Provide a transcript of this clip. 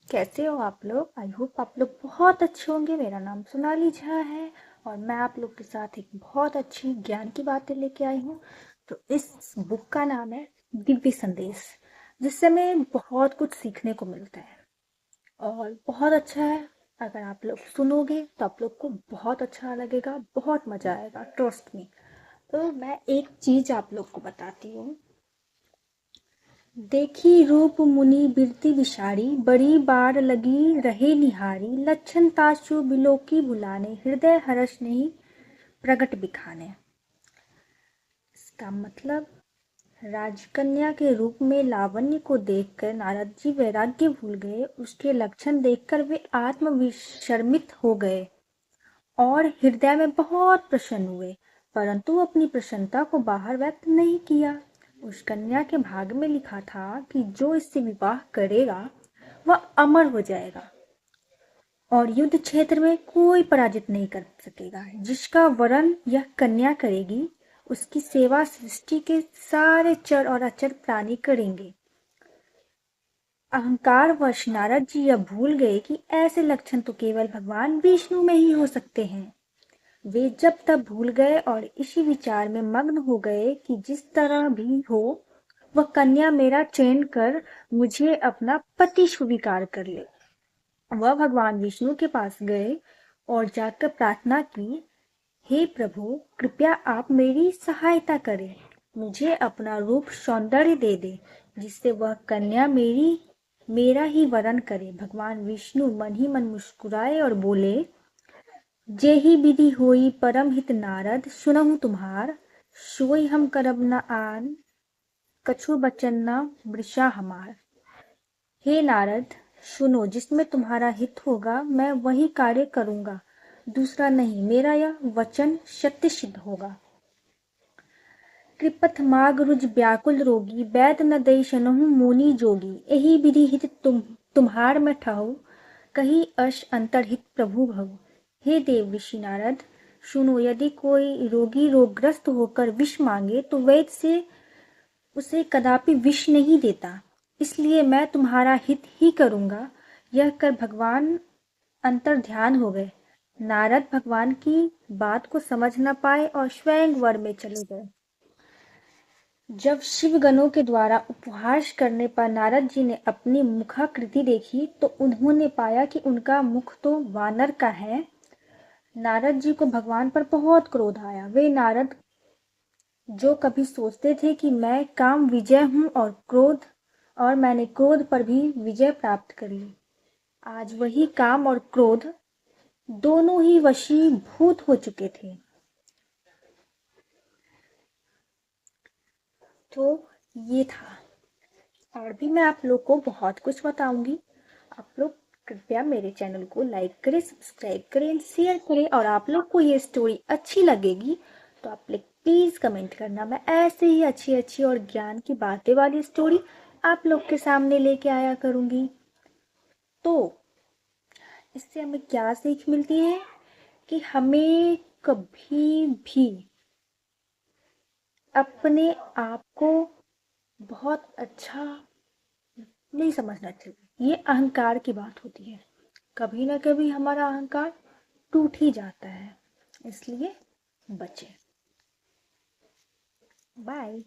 कैसे हो आप लोग? आई होप आप लोग बहुत अच्छे होंगे। मेरा नाम सोनाली झा है और मैं आप लोग के साथ एक बहुत अच्छी ज्ञान की बातें लेके आई हूँ। तो इस बुक का नाम है दिव्य संदेश, जिससे हमें बहुत कुछ सीखने को मिलता है और बहुत अच्छा है। अगर आप लोग सुनोगे तो आप लोग को बहुत अच्छा लगेगा, बहुत मजा आएगा, ट्रस्ट मी। तो मैं एक चीज आप लोग को बताती हूँ। देखी रूप मुनि बिरती विषारी, बड़ी बार लगी रहे निहारी, लक्षण ताशु बिलोकी बुलाने, हृदय हर्ष नहीं प्रगट बिखाने। इसका मतलब, राजकन्या के रूप में लावण्य को देखकर नारद जी वैराग्य भूल गए। उसके लक्षण देखकर वे आत्मविशर्मित हो गए और हृदय में बहुत प्रसन्न हुए, परंतु अपनी प्रसन्नता को बाहर व्यक्त नहीं किया। उस कन्या के भाग्य में लिखा था कि जो इससे विवाह करेगा वह अमर हो जाएगा और युद्ध क्षेत्र में कोई पराजित नहीं कर सकेगा। जिसका वरण यह कन्या करेगी, उसकी सेवा सृष्टि के सारे चर और अचर प्राणी करेंगे। अहंकारवश नारद जी यह भूल गए कि ऐसे लक्षण तो केवल भगवान विष्णु में ही हो सकते हैं। वे जब तब भूल गए और इसी विचार में मग्न हो गए कि जिस तरह भी हो वह कन्या मेरा चयन कर मुझे अपना पति स्वीकार कर ले। वह भगवान विष्णु के पास गए और जाकर प्रार्थना की, हे प्रभु, कृपया आप मेरी सहायता करें, मुझे अपना रूप सौंदर्य दे दे, जिससे वह कन्या मेरा ही वरण करे। भगवान विष्णु मन ही मन मुस्कुराए और बोले, जेहि विधि होई परम हित नारद, सुनहु तुम्हार, सोई हम करब न आन, कछु बचन न वृषा हमार। हे नारद, सुनो, जिसमें तुम्हारा हित होगा मैं वही कार्य करूंगा, दूसरा नहीं। मेरा यह वचन सत्य सिद्ध होगा। कृपथ माग रुज व्याकुल रोगी, वैद न दई सनहु मुनि जोगी। यही विधि हित तुम्हार में ठहु, कही अश अंतरहित प्रभु भव। हे देव ऋषि नारद, सुनो, यदि कोई रोगी रोगग्रस्त होकर विष मांगे तो वैद्य से उसे कदापि विष नहीं देता, इसलिए मैं तुम्हारा हित ही करूंगा। यह कर भगवान अंतर ध्यान हो गए। नारद भगवान की बात को समझ न पाए और स्वयं वर में चले गए। जब शिवगणों के द्वारा उपहास करने पर नारद जी ने अपनी मुखाकृति देखी तो उन्होंने पाया कि उनका मुख तो वानर का है। नारद जी को भगवान पर बहुत क्रोध आया। वे नारद, जो कभी सोचते थे कि मैं काम विजय हूं और मैंने क्रोध पर भी विजय प्राप्त कर ली, आज वही काम और क्रोध दोनों ही वशीभूत हो चुके थे। तो ये था, और भी मैं आप लोग को बहुत कुछ बताऊंगी। आप लोग कृपया मेरे चैनल को लाइक करें, सब्सक्राइब करें, शेयर करें, और आप लोग को ये स्टोरी अच्छी लगेगी तो आप लोग प्लीज़ कमेंट करना। मैं ऐसे ही अच्छी अच्छी और ज्ञान की बातें वाली स्टोरी आप लोग के सामने लेके आया करूंगी। तो इससे हमें क्या सीख मिलती है कि हमें कभी भी अपने आप को बहुत अच्छा नहीं समझना चाहिए। ये अहंकार की बात होती है, कभी ना कभी हमारा अहंकार टूट ही जाता है, इसलिए बचे। बाय।